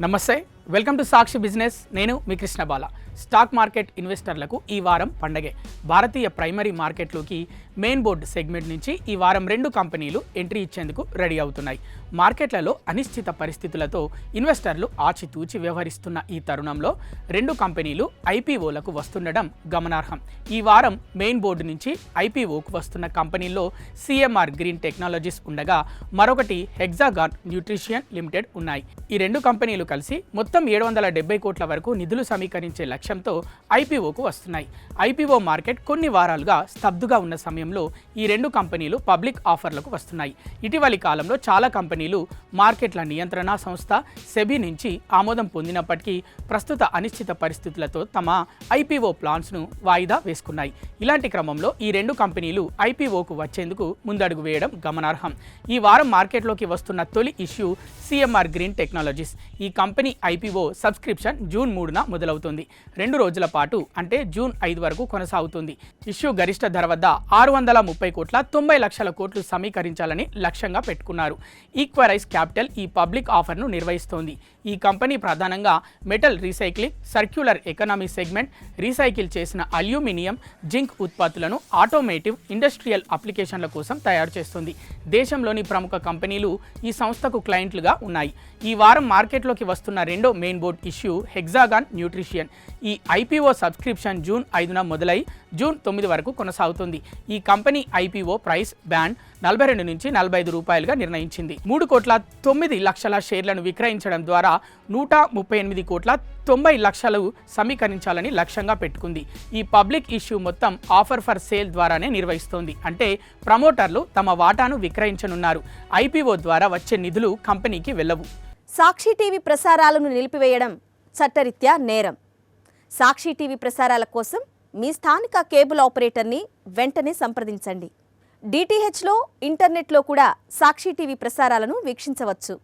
నమస్తే, welcome to Sakshi business. నేను మీ కృష్ణ బాల. Stock market ఇన్వెస్టర్లకు ఈ వారం పండగే. భారతీయ ప్రైమరీ మార్కెట్లోకి మెయిన్ బోర్డ్ సెగ్మెంట్ నుంచి ఈ వారం 2 కంపెనీలు ఎంట్రీ ఇచ్చేందుకు రెడీ అవుతున్నాయి. మార్కెట్లలో అనిశ్చిత పరిస్థితులతో ఇన్వెస్టర్లు ఆచితూచి వ్యవహరిస్తున్న ఈ తరుణంలో 2 కంపెనీలు ఐపీఓలకు వస్తుండడం గమనార్హం. ఈ వారం మెయిన్ బోర్డు నుంచి ఐపీఓకు వస్తున్న కంపెనీల్లో సిఎంఆర్ గ్రీన్ టెక్నాలజీస్ ఉండగా మరొకటి హెగ్జాగాన్ న్యూట్రిషన్ లిమిటెడ్ ఉన్నాయి. ఈ 2 కంపెనీలు కలిసి మొత్తం 770 కోట్ల వరకు నిధులు సమీకరించే లక్ష్యంతో ఐపీఓకు వస్తున్నాయి. ఐపీఓ మార్కెట్ కొన్ని వారాలుగా స్తబ్దుగా ఉన్న సమయంలో ఈ 2 కంపెనీలు పబ్లిక్ ఆఫర్లకు వస్తున్నాయి. ఇటీవలి కాలంలో చాలా కంపెనీలు మార్కెట్ల నియంత్రణ సంస్థ సెబీ నుంచి ఆమోదం పొందినప్పటికీ ప్రస్తుత అనిశ్చిత పరిస్థితులతో తమ ఐపీఓ ప్లాన్స్ను వాయిదా వేసుకున్నాయి. ఇలాంటి క్రమంలో ఈ 2 కంపెనీలు ఐపీఓకు వచ్చేందుకు ముందడుగు వేయడం గమనార్హం. ఈ వారం మార్కెట్లోకి వస్తున్న తొలి ఇష్యూ సిఎంఆర్ గ్రీన్ టెక్నాలజీస్. ఈ కంపెనీ ఐపీఓ సబ్స్క్రిప్షన్ జూన్ 3న మొదలవుతుంది. 2 రోజుల పాటు అంటే జూన్ 5 వరకు కొనసాగుతుంది. ఇష్యూ గరిష్ట ధర వద్ద 630 కోట్ల 90 లక్షల కోట్లు సమీకరించాలని లక్ష్యంగా పెట్టుకున్నారు. ఈక్వరైజ్ క్యాపిటల్ ఈ పబ్లిక్ ఆఫర్ను నిర్వహిస్తోంది. ఈ కంపెనీ ప్రధానంగా metal recycling, circular economy segment, recycle చేసిన అల్యూమినియం, జింక్ ఉత్పత్తులను ఆటోమేటివ్, ఇండస్ట్రియల్ అప్లికేషన్ల కోసం తయారు చేస్తుంది. దేశంలోని ప్రముఖ కంపెనీలు ఈ సంస్థకు క్లయింట్లుగా ఉన్నాయి. ఈ వారం మార్కెట్లోకి వస్తున్న రెండో main board issue hexagon nutrition. ఈ ఐపీఓ సబ్స్క్రిప్షన్ జూన్ 5న మొదలై జూన్ 9 వరకు కొనసాగుతుంది. ఈ కంపెనీ ఐపీఓ ప్రైస్ బ్యాండ్ 42 నుంచి 45 రూపాయలుగా నిర్ణయించింది. 3 కోట్ల 9 లక్షల షేర్లను విక్రయించడం ద్వారా 138 కోట్ల 90 లక్షలు సమీకరించాలని లక్ష్యంగా పెట్టుకుంది. ఈ పబ్లిక్ ఇష్యూ మొత్తం ఆఫర్ ఫర్ సేల్ ద్వారానే నిర్వహిస్తోంది. అంటే ప్రమోటర్లు తమ వాటాను విక్రయించనున్నారు. ఐపీఓ ద్వారా వచ్చే నిధులు కంపెనీకి వెళ్ళవు. సాక్షి టీవీ ప్రసారాలను నిలిపివేయడం చట్టరీత్యా నేరం. సాక్షి టీవీ ప్రసారాల కోసం మీ స్థానిక కేబుల్ ఆపరేటర్ని వెంటనే సంప్రదించండి. డిటిహెచ్లో, ఇంటర్నెట్లో కూడా సాక్షి టీవీ ప్రసారాలను వీక్షించవచ్చు.